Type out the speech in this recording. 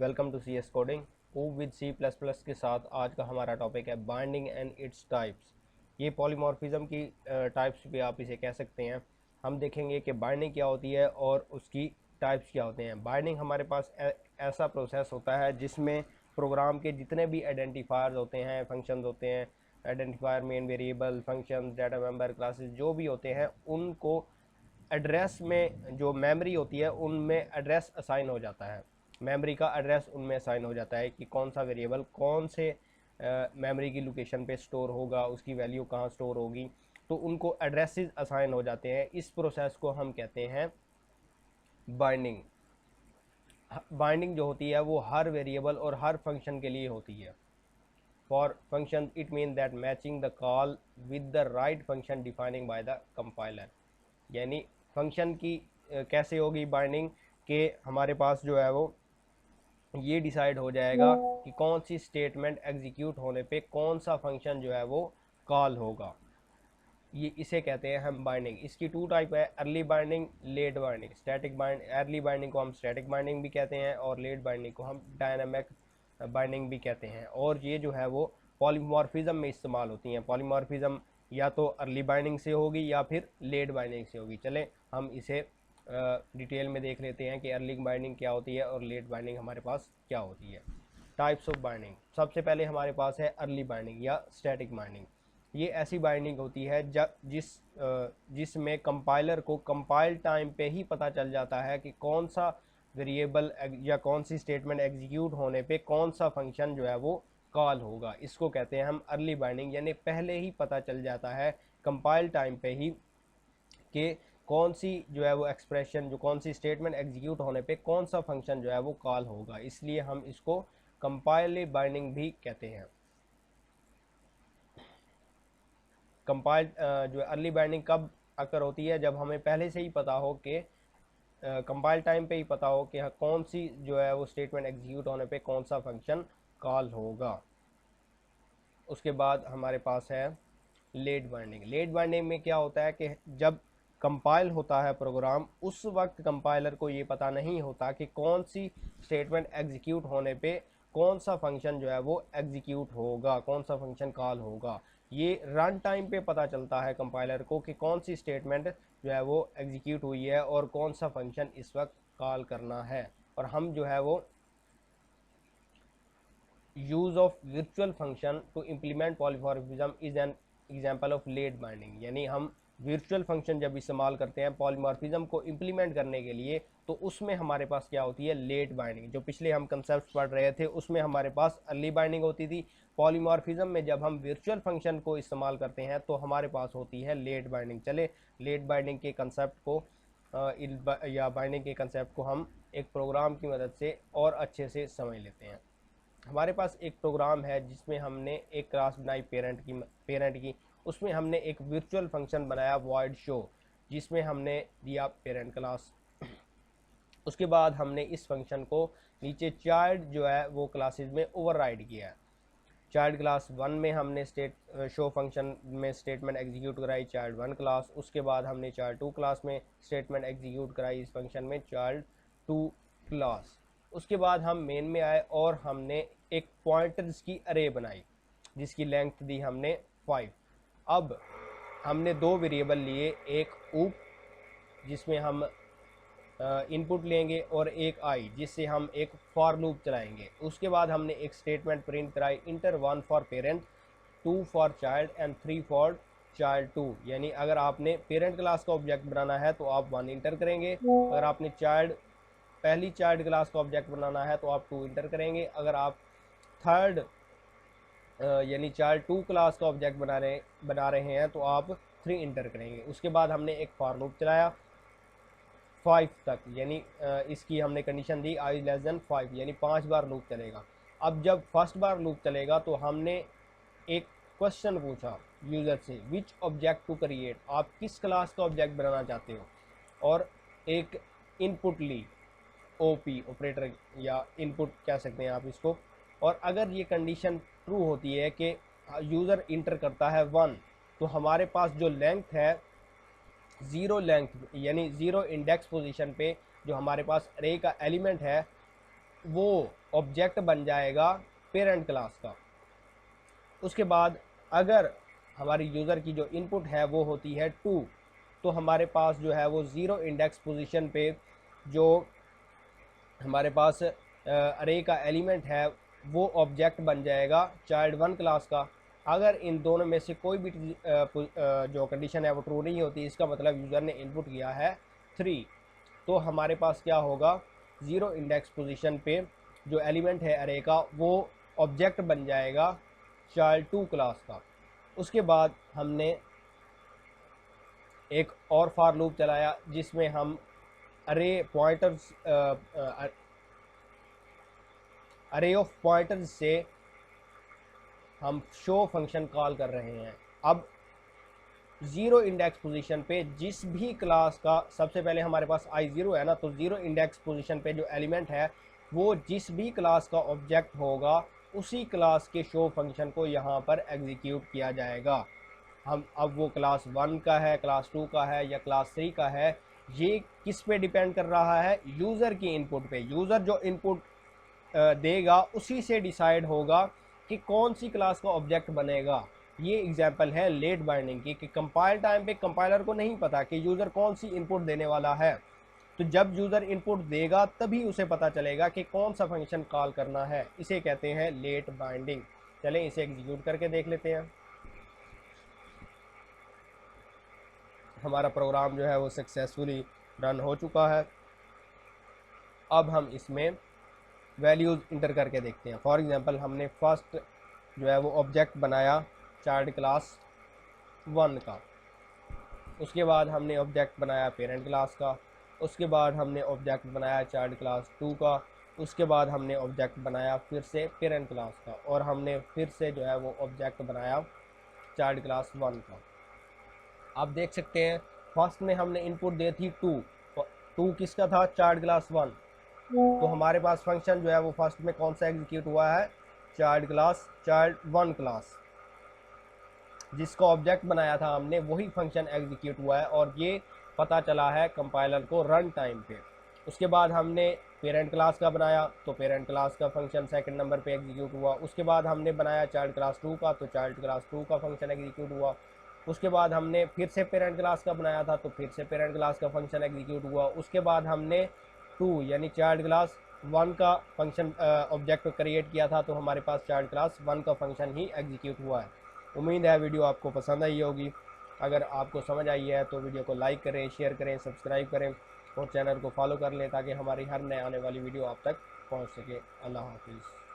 Welcome to C S coding. Move with C plus plus के साथ आज का हमारा टॉपिक है बाइंडिंग एंड इट्स टाइप्स। ये पॉलीमॉर्फिज्म की टाइप्स भी आप इसे कह सकते हैं। हम देखेंगे कि बाइंडिंग क्या होती है और उसकी टाइप्स क्या होते हैं। बाइंडिंग हमारे पास ऐसा प्रोसेस होता है जिसमें प्रोग्राम के जितने भी आइडेंटिफायर्स होते हैं, फंक्शंस होते हैं, identifier, main variable, function, data member, classes जो भी होते हैं, उनको एड्रेस में जो मेमोरी होती है उनमें एड्रेस असाइन हो जाता है। मेमोरी का एड्रेस उनमें असाइन हो जाता है कि कौन सा वेरिएबल कौन से मेमोरी की लोकेशन पे स्टोर होगा, उसकी वैल्यू कहाँ स्टोर होगी, तो उनको एड्रेसेस असाइन हो जाते हैं। इस प्रोसेस को हम कहते हैं बाइंडिंग। बाइंडिंग जो होती है वो हर वेरिएबल और हर फंक्शन के लिए होती है। For function it mean that matching the call with the right function defining by the compiler. यानी फंक्शन की कैसे होगी बाइंडिंग के हमारे पास जो है वो ये डिसाइड हो जाएगा कि कौन सी स्टेटमेंट एग्जीक्यूट होने पे कौन सा फंक्शन जो है वो कॉल होगा। ये इसे कहते हैं हम बाइंडिंग। इसकी टू टाइप है, early binding, late binding. Static bind early binding को हम स्टैटिक बाइंडिंग भी कहते हैं और लेट बाइंडिंग को हम डायनामिक बाइंडिंग भी कहते हैं। और ये जो है वो पॉलीमॉर्फिज्म में इस्तेमाल होती हैं। पॉलीमॉर्फिज्म या तो अर्ली बाइंडिंग से होगी या फिर लेट बाइंडिंग से होगी। चलें हम इसे डिटेल में देख लेते हैं कि अर्ली बाइंडिंग क्या होती है और लेट बाइंडिंग हमारे पास क्या होती है। टाइप्स ऑफ बाइंडिंग, सबसे पहले हमारे पास है अर्ली बाइंडिंग या स्टैटिक बाइंडिंग। ये ऐसी बाइंडिंग होती है जिसमें कंपाइलर को कंपाइल टाइम पे ही पता चल जाता है कि कौन सा वेरिएबल या कौन सी स्टेटमेंट एग्जीक्यूट होने पे कौन सा फंक्शन जो है वो कॉल होगा। इसको कहते हैं हम अर्ली बाइंडिंग। यानी पहले ही पता चल जाता है कंपाइल टाइम पे ही कि कौन सी जो है वो एक्सप्रेशन, जो कौन सी स्टेटमेंट एग्जीक्यूट होने पे कौन सा फंक्शन जो है वो कॉल होगा। इसलिए हम इसको कंपाइल बाइंडिंग भी कहते हैं। कंपाइल जो अर्ली बाइंडिंग कब अकर होती है, जब हमें पहले से ही पता हो कि कंपाइल टाइम पे ही पता हो कि कौन सी जो है वो स्टेटमेंट एग्जीक्यूट होने पे कौन सा फंक्शन कॉल होगा। उसके बाद हमारे पास है लेट बाइंडिंग। लेट बाइंडिंग में क्या होता है कि जब कंपाइल होता है प्रोग्राम, उस वक्त कंपाइलर को ये पता नहीं होता कि कौन सी स्टेटमेंट एग्जीक्यूट होने पे कौन सा फंक्शन जो है वो एग्जीक्यूट होगा, कौन सा फंक्शन कॉल होगा। ये रन टाइम पे पता चलता है कंपाइलर को कि कौन सी स्टेटमेंट जो है वो एग्जीक्यूट हुई है और कौन सा फंक्शन इस वक्त कॉल करना है। और हम जो है वो use of virtual function to implement polymorphism is an example of late binding. यानी हम वर्चुअल फंक्शन जब इस्तेमाल करते हैं पॉलीमॉर्फिज्म को इम्प्लीमेंट करने के लिए, तो उसमें हमारे पास क्या होती है, लेट बाइंडिंग। जो पिछले हम कंसेप्ट पढ़ रहे थे उसमें हमारे पास अर्ली बाइंडिंग होती थी। पॉलीमॉर्फिज्म में जब हम वर्चुअल फंक्शन को इस्तेमाल करते हैं तो हमारे पास होती है लेट बाइंडिंग। चले लेट बाइंडिंग के कंसेप्ट को या बाइंडिंग के कंसेप्ट को हम एक प्रोग्राम की मदद से और अच्छे से समझ लेते हैं। हमारे पास एक प्रोग्राम है जिसमें हमने एक क्लास बनाई पेरेंट की। उसमें हमने एक वर्चुअल फंक्शन बनाया वॉइड शो, जिसमें हमने दिया पेरेंट क्लास। उसके बाद हमने इस फंक्शन को नीचे चाइल्ड जो है वो क्लासेस में ओवरराइड किया है। चाइल्ड क्लास 1 में हमने शो फंक्शन में स्टेटमेंट एग्जीक्यूट कराई चाइल्ड 1 क्लास। उसके बाद हमने चाइल्ड 2 क्लास में स्टेटमेंट एग्जीक्यूट कराई इस फंक्शन में चाइल्ड 2 क्लास। उसके बाद हम मेन में आए और हमने एक पॉइंटर्स की अरे बनाई जिसकी लेंथ दी हमने 5। अब हमने दो वेरिएबल लिए, एक ऊप जिसमें हम इनपुट लेंगे और एक आई जिससे हम एक फॉर लूप चलाएंगे। उसके बाद हमने एक स्टेटमेंट प्रिंट कराई, inter 1 for parent, 2 for child and 3 for child 2। यानी अगर आपने पेरेंट क्लास का ऑब्जेक्ट बनाना है तो आप 1 इंटर करेंगे, अगर आपने पहली चाइल्ड क्लास का ऑब्जेक्ट बनाना है तो आप 2 इंटर करेंगे, अगर आप थर्ड यानी चाइल्ड 2 क्लास का ऑब्जेक्ट बना रहे हैं तो आप 3 इंटर करेंगे। उसके बाद हमने एक फॉर लूप चलाया 5 तक, यानी इसकी हमने कंडीशन दी आई लेस देन 5, यानी 5 बार लूप चलेगा। अब जब फर्स्ट बार लूप चलेगा तो हमने एक क्वेश्चन पूछा यूज़र से, विच ऑब्जेक्ट टू क्रिएट, आप किस क्लास का ऑब्जेक्ट बनाना चाहते हो, और एक इनपुट ली, ओपी ऑपरेटर या इनपुट कह सकते हैं आप इसको। और अगर ये कंडीशन ट्रू होती है कि यूज़र इंटर करता है 1, तो हमारे पास जो लेंथ है ज़ीरो लेंथ, यानी ज़ीरो इंडेक्स पोजीशन पे जो हमारे पास अरे का एलिमेंट है वो ऑब्जेक्ट बन जाएगा पेरेंट क्लास का। उसके बाद अगर हमारी यूज़र की जो इनपुट है वो होती है 2, तो हमारे पास जो है वो 0 इंडेक्स पोजीशन पे जो हमारे पास अरे का एलिमेंट है वो ऑब्जेक्ट बन जाएगा चाइल्ड 1 क्लास का। अगर इन दोनों में से कोई भी जो कंडीशन है वो ट्रू नहीं होती, इसका मतलब यूज़र ने इनपुट किया है 3, तो हमारे पास क्या होगा, 0 इंडेक्स पोजीशन पे जो एलिमेंट है अरे का वो ऑब्जेक्ट बन जाएगा चाइल्ड 2 क्लास का। उसके बाद हमने एक और फॉर लूप चलाया जिसमें हम अरे पॉइंटर्स अरे ऑफ पॉइंटर्स से हम शो फंक्शन कॉल कर रहे हैं। अब 0 इंडेक्स पोजीशन पे जिस भी क्लास का, सबसे पहले हमारे पास i0 है ना, तो 0 इंडेक्स पोजीशन पे जो एलिमेंट है वो जिस भी क्लास का ऑब्जेक्ट होगा उसी क्लास के शो फंक्शन को यहाँ पर एग्जीक्यूट किया जाएगा। हम अब वो क्लास 1 का है, क्लास 2 का है या क्लास 3 का है, ये किस पे डिपेंड कर रहा है, यूज़र की इनपुट पे। यूज़र जो इनपुट देगा उसी से डिसाइड होगा कि कौन सी क्लास का ऑब्जेक्ट बनेगा। ये एग्जांपल है लेट बाइंडिंग की, कि कंपाइल टाइम पे कंपाइलर को नहीं पता कि यूज़र कौन सी इनपुट देने वाला है, तो जब यूज़र इनपुट देगा तभी उसे पता चलेगा कि कौन सा फंक्शन कॉल करना है। इसे कहते हैं लेट बाइंडिंग। चलें इसे एग्जीक्यूट करके देख लेते हैं। हमारा प्रोग्राम जो है वो सक्सेसफुली रन हो चुका है। अब हम इसमें वैल्यूज़ इंटर करके देखते हैं। फॉर एग्जांपल हमने फर्स्ट जो है वो ऑब्जेक्ट बनाया चाइल्ड क्लास 1 का, उसके बाद हमने ऑब्जेक्ट बनाया पेरेंट क्लास का, उसके बाद हमने ऑब्जेक्ट बनाया चाइल्ड क्लास 2 का, उसके बाद हमने ऑब्जेक्ट बनाया फिर से पेरेंट क्लास का, और हमने फिर से जो है वो ऑब्जेक्ट बनाया चाइल्ड क्लास 1 का। आप देख सकते हैं फर्स्ट में हमने इनपुट दी थी 2, 2 किसका था, चाइल्ड क्लास 1, तो हमारे पास फंक्शन जो है वो फर्स्ट में कौन सा एग्जीक्यूट हुआ है, चाइल्ड 1 क्लास, जिसका ऑब्जेक्ट बनाया था हमने वही फंक्शन एग्जीक्यूट हुआ है, और ये पता चला है कंपाइलर को रन टाइम पे। उसके बाद हमने पेरेंट क्लास का बनाया, तो पेरेंट क्लास का फंक्शन सेकंड नंबर पे एग्जीक्यूट हुआ। उसके बाद हमने बनाया चाइल्ड क्लास 2 का, तो चाइल्ड क्लास 2 का फंक्शन एग्जीक्यूट हुआ। उसके बाद हमने फिर से पेरेंट क्लास का बनाया था, तो फिर से पेरेंट क्लास का फंक्शन एग्जीक्यूट हुआ। उसके बाद हमने 2 यानी चाइल्ड क्लास 1 का फंक्शन ऑब्जेक्ट क्रिएट किया था, तो हमारे पास चाइल्ड क्लास 1 का फंक्शन ही एग्जीक्यूट हुआ है। उम्मीद है वीडियो आपको पसंद आई होगी। अगर आपको समझ आई है तो वीडियो को लाइक करें, शेयर करें, सब्सक्राइब करें और चैनल को फॉलो कर लें ताकि हमारी हर नए आने वाली वीडियो आप तक पहुंच सके। अल्लाह हाफिज़।